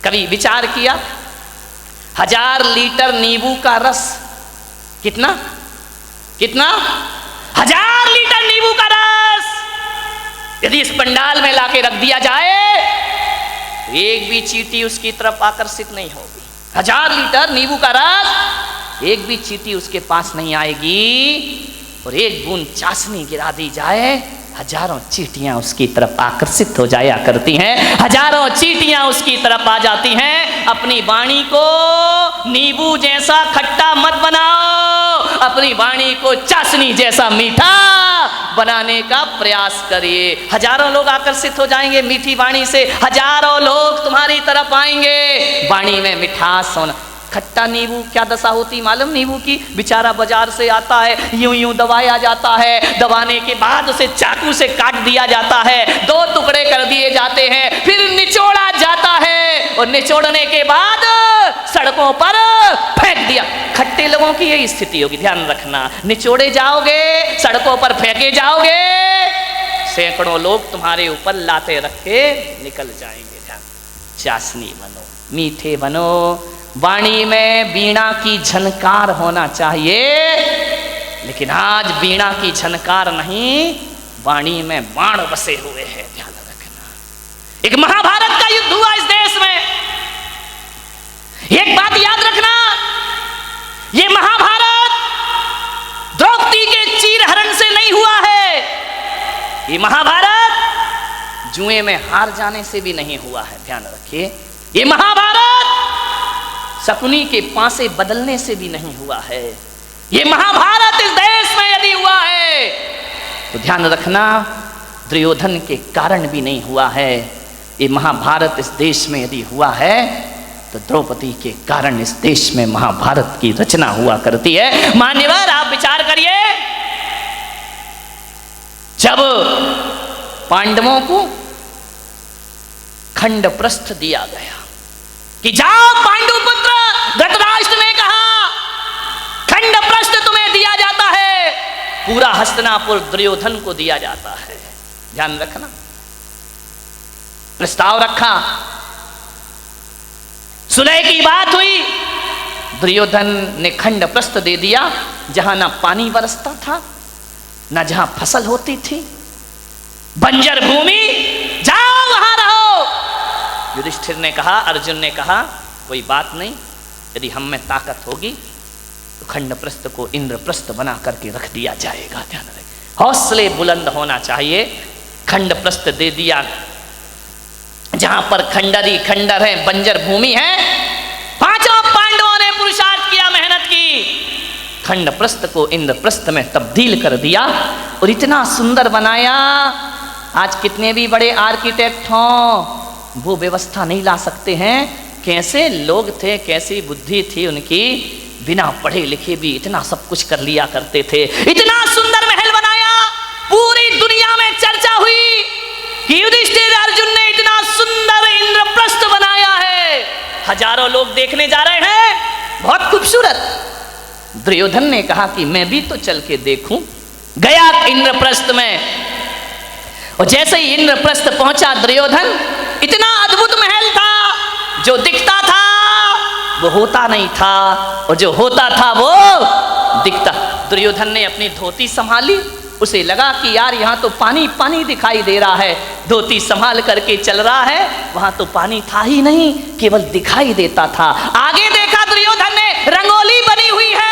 कभी विचार किया 1000 लीटर नींबू का रस, कितना कितना 1000 लीटर नींबू का रस यदि इस पंडाल में लाके रख दिया जाए तो एक भी चींटी उसकी तरफ आकर्षित नहीं होगी। 1000 लीटर नींबू का रस, एक भी चींटी उसके पास नहीं आएगी। और एक बूंद चाशनी गिरा दी जाए, हजारों चींटियां उसकी तरफ आकर्षित हो जाया करती हैं, हजारों चींटियां उसकी तरफ आ जाती हैं। अपनी वाणी को नींबू जैसा खट्टा मत बनाओ, अपनी वाणी को चाशनी जैसा मीठा बनाने का प्रयास करिए। हजारों लोग आकर्षित हो जाएंगे मीठी वाणी से, हजारों लोग तुम्हारी तरफ आएंगे। वाणी में मिठास होना। खट्टा नींबू क्या दशा होती मालूम नींबू की? बेचारा बाजार से आता है, यूं यूं दबाया जाता है, दबाने के बाद उसे चाकू से काट दिया जाता है, 2 टुकड़े कर दिए जाते हैं, फिर निचोड़ा जाता है और निचोड़ने के बाद सड़कों पर फेंक दिया। खट्टे लोगों की यही स्थिति होगी, ध्यान रखना। निचोड़े जाओगे, सड़कों पर फेंके जाओगे, सैकड़ों लोग तुम्हारे ऊपर लाते रख के निकल जाएंगे। ध्यान, चाशनी बनो, मीठे बनो, वाणी में वीणा की झनकार होना चाहिए। लेकिन आज वीणा की झनकार नहीं, वाणी में बाण बसे हुए हैं, ध्यान रखना। एक महाभारत का युद्ध हुआ इस देश में। एक बात याद रखना, ये महाभारत द्रौपदी के चीरहरण से नहीं हुआ है, ये महाभारत जुए में हार जाने से भी नहीं हुआ है, ध्यान रखिए। ये महाभारत शकुनी के पासे बदलने से भी नहीं हुआ है। ये महाभारत इस देश में यदि हुआ है तो ध्यान रखना, दुर्योधन के कारण भी नहीं हुआ है। ये महाभारत इस देश में यदि हुआ है तो द्रौपदी के कारण इस देश में महाभारत की रचना हुआ करती है। मान्यवर, आप विचार करिए, जब पांडवों को खंडप्रस्थ दिया गया कि जाओ पांडु पुत्र, धृतराष्ट्र ने कहा खंडप्रस्थ तुम्हें दिया जाता है, पूरा हस्तिनापुर दुर्योधन को दिया जाता है। ध्यान रखना, प्रस्ताव रखा, सुलह की बात हुई, दुर्योधन ने खंडप्रस्थ दे दिया। जहां ना पानी बरसता था, ना जहां फसल होती थी, बंजर भूमि, जाओ वहां रहो। युधिष्ठिर ने कहा, अर्जुन ने कहा, कोई बात नहीं, यदि हम में ताकत होगी तो खंडप्रस्थ को इंद्रप्रस्थ बना करके रख दिया जाएगा। ध्यान रखें, हौसले बुलंद होना चाहिए। खंडप्रस्थ दे दिया, जहां पर खंडर ही खंडर है, बंजर भूमि है। 5 पांडवों ने पुरुषार्थ किया, मेहनत की, खंडप्रस्थ को इंद्रप्रस्थ में तब्दील कर दिया और इतना सुंदर बनाया। आज कितने भी बड़े आर्किटेक्ट हों, वो व्यवस्था नहीं ला सकते हैं। कैसे लोग थे, कैसी बुद्धि थी उनकी, बिना पढ़े लिखे भी इतना सब कुछ कर लिया करते थे। इतना सुंदर महल बनाया, पूरी दुनिया में चर्चा हुई कि युधिष्ठिर अर्जुन ने इतना सुंदर इंद्रप्रस्थ बनाया है, हजारों लोग देखने जा रहे हैं, बहुत खूबसूरत। दुर्योधन ने कहा कि मैं भी तो चल के देखूं। गया इंद्रप्रस्थ में, और जैसे ही इंद्रप्रस्थ पहुंचा दुर्योधन, इतना अद्भुत महल था, जो दिखता था वो होता नहीं था, और जो होता था वो दिखता। दुर्योधन ने अपनी धोती संभाली, उसे लगा कि यार यहाँ तो पानी पानी दिखाई दे रहा है। धोती संभाल करके चल रहा है, वहां तो पानी था ही नहीं, केवल दिखाई देता था। आगे देखा दुर्योधन ने, रंगोली बनी हुई है,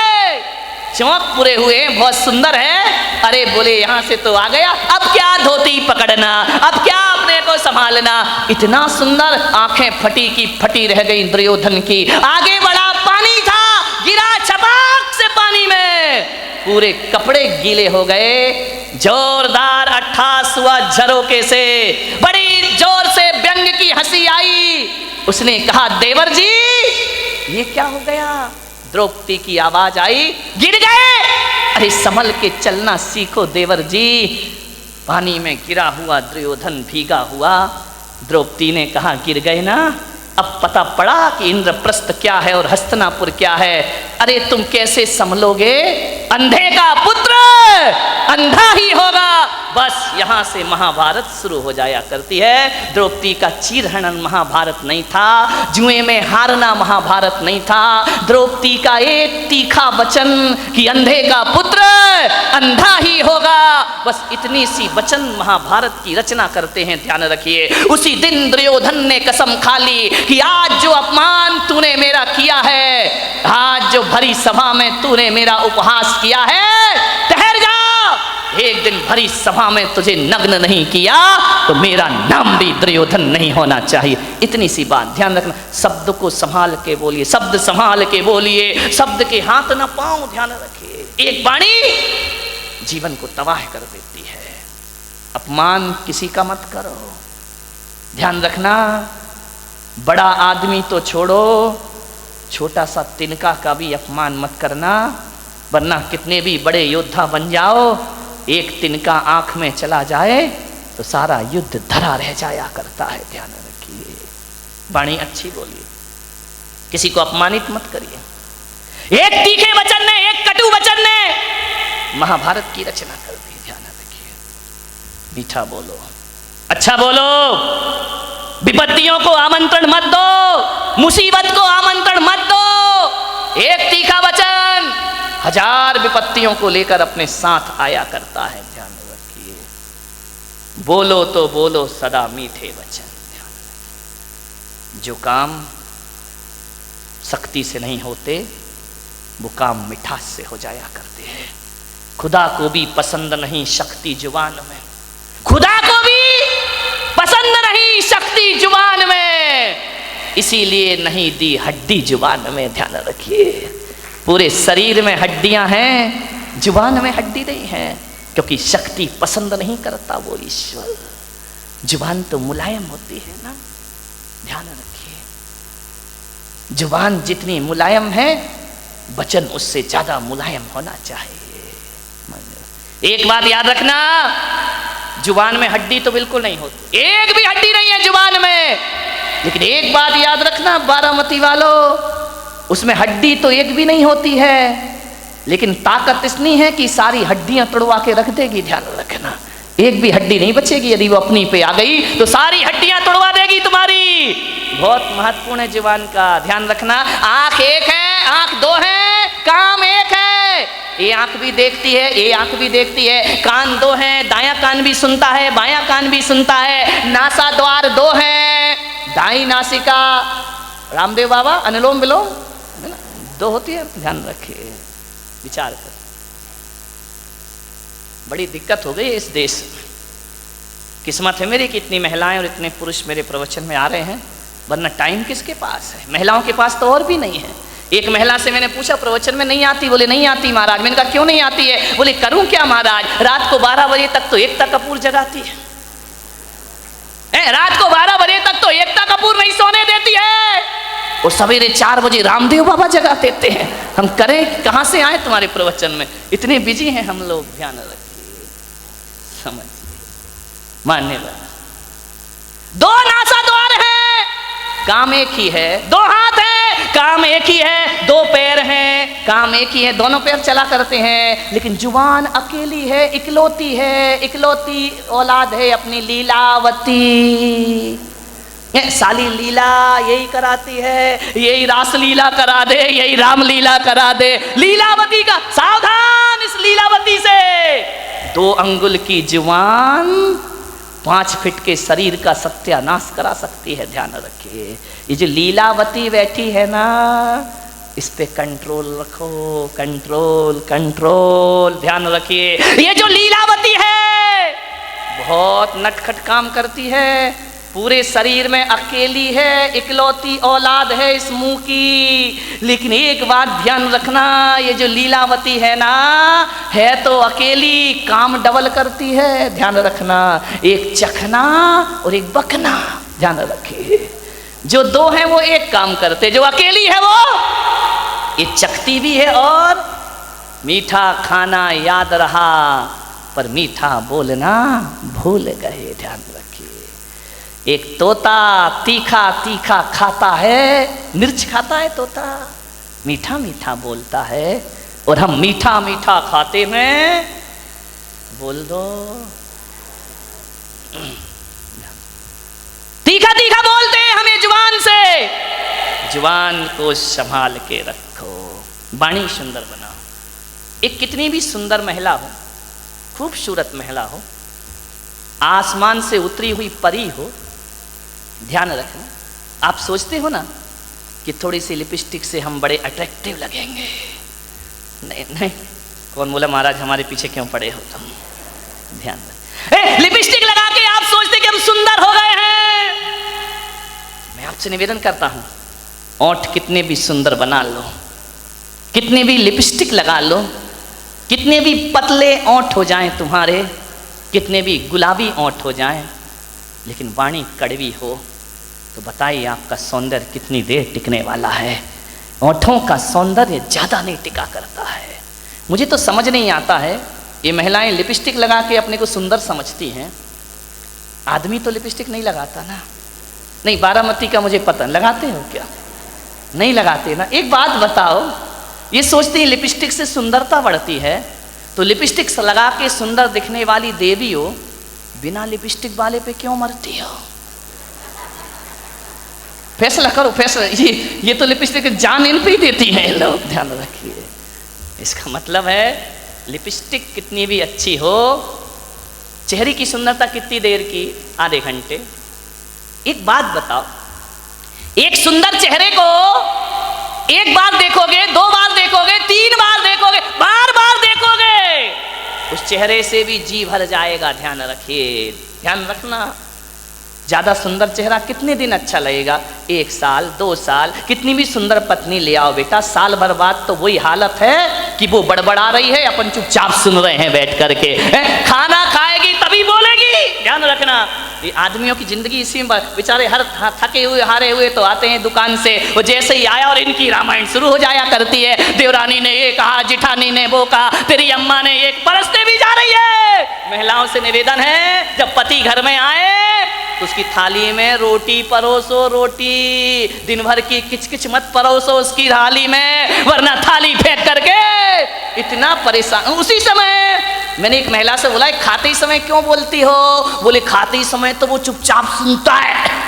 चौक पूरे हुए, बहुत सुंदर है। अरे बोले, यहाँ से तो आ गया, अब क्या धोती पकड़ना, अब क्या अपने को संभालना। इतना सुंदर, आंखें फटी की फटी रह गई दुर्योधन की। आगे बढ़ा, पानी था, गिरा छपाक से पानी में, पूरे कपड़े गीले हो गए। जोरदार अट्ठास हुआ झरोके से, बड़ी जोर से व्यंग की हंसी आई। उसने कहा, देवर जी ये क्या हो गया? द्रौपदी की आवाज आई, गिर गए। अरे संभल के चलना सीखो देवर जी। पानी में गिरा हुआ दुर्योधन भीगा हुआ। द्रौपदी ने कहा, गिर गए ना, अब पता पड़ा कि इंद्रप्रस्थ क्या है और हस्तिनापुर क्या है। अरे तुम कैसे संभलोगे? अंधे का पुत्र अंधा ही होगा। बस यहां से महाभारत शुरू हो जाया करती है। द्रौपदी का चीरहरण महाभारत नहीं था, जुए में हारना महाभारत नहीं था। द्रौपदी का एक तीखा वचन कि अंधे का पुत्र अंधा ही होगा, बस इतनी सी वचन महाभारत की रचना करते हैं। ध्यान रखिए, उसी दिन दुर्योधन ने कसम खा ली कि आज जो अपमान तूने मेरा किया है, आज जो भरी सभा में तूने मेरा उपहास किया है, ठहर जा, एक दिन भरी सभा में तुझे नग्न नहीं किया तो मेरा नाम भी दुर्योधन नहीं होना चाहिए। इतनी सी बात ध्यान रखना। शब्द को संभाल के बोलिए, शब्द संभाल के बोलिए, शब्द के हाथ ना पांव। ध्यान रखिए, एक वाणी जीवन को तबाह कर देती है। अपमान किसी का मत करो। ध्यान रखना, बड़ा आदमी तो छोड़ो, छोटा सा तिनका का भी अपमान मत करना, वरना कितने भी बड़े योद्धा बन जाओ, एक तिनका आंख में चला जाए तो सारा युद्ध धरा रह जाया करता है। ध्यान रखिए, वाणी अच्छी बोलिए, किसी को अपमानित मत करिए। एक तीखे वचन ने, एक कटु वचन ने महाभारत की रचना कर दी। ध्यान रखिए, मीठा बोलो, अच्छा बोलो, विपत्तियों को आमंत्रण मत दो, मुसीबत को आमंत्रण मत दो। एक तीखा वचन हजार विपत्तियों को लेकर अपने साथ आया करता है। ध्यान रखिए, बोलो तो बोलो सदा मीठे वचन। जो काम शक्ति से नहीं होते वो काम मिठास से हो जाया करते हैं। खुदा को भी पसंद नहीं शक्ति जुबान में, खुदा को भी पसंद नहीं शक्ति जुबान में, इसीलिए नहीं दी हड्डी जुबान में। ध्यान रखिए, पूरे शरीर में हड्डियां हैं, जुबान में हड्डी नहीं है, क्योंकि शक्ति पसंद नहीं करता वो ईश्वर। जुबान तो मुलायम होती है ना। ध्यान रखिए, जुबान जितनी मुलायम है, वचन उससे ज्यादा मुलायम होना चाहिए। एक बात याद रखना, जुबान में हड्डी तो बिल्कुल नहीं होती, एक भी हड्डी नहीं है जुबान में। लेकिन एक बात याद रखना बारामती वालों, उसमें हड्डी तो एक भी नहीं होती है, लेकिन ताकत इतनी है कि सारी हड्डियां तोड़वा के रख देगी। ध्यान रखना, एक भी हड्डी नहीं बचेगी। यदि वो अपनी पे आ गई तो सारी हड्डियां तोड़वा देगी तुम्हारी। बहुत महत्वपूर्ण है जुबान का, ध्यान रखना। आंख एक है, आंख दो है, काम एक है। ये आंख भी देखती है, ये आंख भी देखती है। कान दो हैं, दायां कान भी सुनता है, बायां कान भी सुनता है। नासा द्वार दो हैं, दाई नासिका, रामदेव बाबा अनुलोम विलोम है ना, दो होती है। ध्यान रखिए, विचार कर। बड़ी दिक्कत हो गई इस देश में। किस्मत है मेरी कि इतनी महिलाएं और इतने पुरुष मेरे प्रवचन में आ रहे हैं, वरना टाइम किसके पास है? महिलाओं के पास तो और भी नहीं है। एक महिला से मैंने पूछा प्रवचन में नहीं आती, बोले नहीं आती महाराज। मैंने कहा क्यों नहीं आती है? बोले करूं क्या महाराज, रात को 12 बजे तक तो एकता कपूर जगाती है, रात को 12 बजे तक तो एकता कपूर नहीं सोने देती है, और सवेरे 4 बजे रामदेव बाबा जगा देते हैं। हम करें, कहां से आए तुम्हारे प्रवचन में? इतने बिजी हैं हम लोग। ध्यान रखिए, समझिए, मान्यवर। दो नासा द्वार है, काम एक ही है। दो हाथ है, काम एक ही है। दो पैर हैं, काम एक ही है, दोनों पैर चला करते हैं। लेकिन जुबान अकेली है, इकलौती है, इकलौती औलाद है अपनी लीलावती। साली लीला यही कराती है, यही रास लीला करा दे, यही राम लीला करा दे। लीलावती का सावधान, इस लीलावती से। 2 अंगुल की जुबान 5 फीट के शरीर का सत्यानाश करा सकती है। ध्यान रखिए, ये जो लीलावती बैठी है ना, इस पे कंट्रोल रखो, कंट्रोल कंट्रोल। ध्यान रखिए, ये जो लीलावती है बहुत नटखट काम करती है, पूरे शरीर में अकेली है, इकलौती औलाद है इस मुंह की। लेकिन एक बात ध्यान रखना, ये जो लीलावती है ना, है तो अकेली, काम डबल करती है। ध्यान रखना, एक चखना और एक बकना। ध्यान रखिए, जो 2 हैं वो एक काम करते, जो अकेली है वो ये चखती भी है और मीठा खाना याद रहा पर मीठा बोलना भूल गए। ध्यान रखिए, एक तोता तीखा तीखा खाता है, मिर्च खाता है तोता, मीठा मीठा बोलता है, और हम मीठा मीठा खाते में बोल दो, तीखा तीखा बोलते हैं हमें जुबान से। जुबान को संभाल के रखो, वाणी सुंदर बनाओ। एक कितनी भी सुंदर महिला हो, खूबसूरत महिला हो, आसमान से उतरी हुई परी हो, ध्यान रखना, आप सोचते हो ना कि थोड़ी सी लिपस्टिक से हम बड़े अट्रैक्टिव लगेंगे। नहीं नहीं, कौन बोला महाराज हमारे पीछे क्यों पड़े हो तुम? ध्यान रख, लिपस्टिक लगा के आप सोचते कि हम सुंदर हो गए हैं। मैं आपसे निवेदन करता हूं, ओंठ कितने भी सुंदर बना लो, कितने भी लिपस्टिक लगा लो, कितने भी पतले ओंठ हो जाएं तुम्हारे, कितने भी गुलाबी ओंठ हो जाएं, लेकिन वाणी कड़वी हो तो बताइए आपका सौंदर्य कितनी देर टिकने वाला है? ओंठों का सौंदर्य ज़्यादा नहीं टिका करता है। मुझे तो समझ नहीं आता है, ये महिलाएं लिपस्टिक लगा के अपने को सुंदर समझती हैं, आदमी तो लिपस्टिक नहीं लगाता ना। नहीं, बारामती का मुझे पता, लगाते हो क्या? नहीं लगाते ना। एक बात बताओ, ये सोचती है लिपस्टिक से सुंदरता बढ़ती है, तो लिपस्टिक लगा के सुंदर दिखने वाली देवी हो, बिना लिपस्टिक वाले पे क्यों मरती हो? फैसला करो, फैसला। ये तो लिपस्टिक जान इन पे ही देती है लोग, ध्यान रखिए। इसका मतलब है लिपस्टिक कितनी भी अच्छी हो, चेहरे की सुंदरता कितनी देर की? आधे घंटे। एक बात बताओ, एक सुंदर चेहरे को एक बार देखोगे, दो बार देखोगे, तीन बार देखोगे, बार बार देखोगे, उस चेहरे से भी जी भर जाएगा। ध्यान रखिए, ध्यान रखना। ज्यादा सुंदर चेहरा कितने दिन अच्छा लगेगा? 1 साल, 2 साल। कितनी भी सुंदर पत्नी ले आओ बेटा, साल भर बाद तो वही हालत है कि वो बड़बड़ा रही है, अपन चुपचाप सुन रहे हैं बैठ करके। खाना खाएगी तभी बोलेगी। ध्यान रखना, ये आदमियों की जिंदगी इसी में। बेचारे हर थके हुए हारे हुए तो आते हैं दुकान से, वो जैसे ही आया और इनकी रामायण शुरू हो जाया करती है। देवरानी ने ये कहा, जिठानी ने वो कहा, तेरी अम्मा ने एक परसते भी जा रही है। महिलाओं से निवेदन है, जब पति घर में आए तो उसकी थाली में रोटी परोसो, रोटी। दिन भर की किचकिच मत परोसो उसकी थाली में, वरना थाली फेंक करके इतना परेशान। उसी समय मैंने एक महिला से बोला, खाते समय क्यों बोलती हो? बोले खाते समय तो वो चुपचाप सुनता है,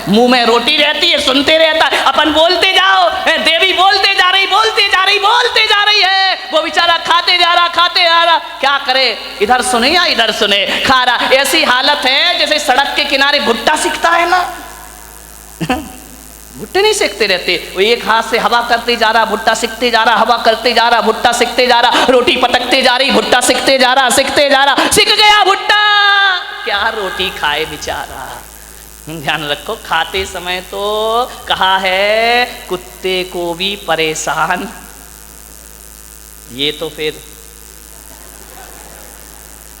मुंह में रोटी रहती है, सुनते रहता है, अपन बोलते जाओ, देवी बोलते जा रही, बोलते जा रही, बोलते जा रही है, वो बेचारा खाते जा रहा, खाते जा रहा। क्या करे, इधर सुने या इधर सुने, खा रहा। ऐसी हालत है जैसे सड़क के किनारे भुट्टा सिकता है ना। भुट्टे नहीं सेकते रहते, वो एक हाथ से हवा करते जा रहा, भुट्टा सिकते जा रहा, हवा करते जा रहा, भुट्टा सिकते जा रहा, रोटी पटकते जा रही, भुट्टा सिकते जा रहा, सिकते जा रहा, सिक गया भुट्टा। क्या रोटी खाए बेचारा। ध्यान रखो, खाते समय तो कहा है कुत्ते को भी परेशान, ये तो फिर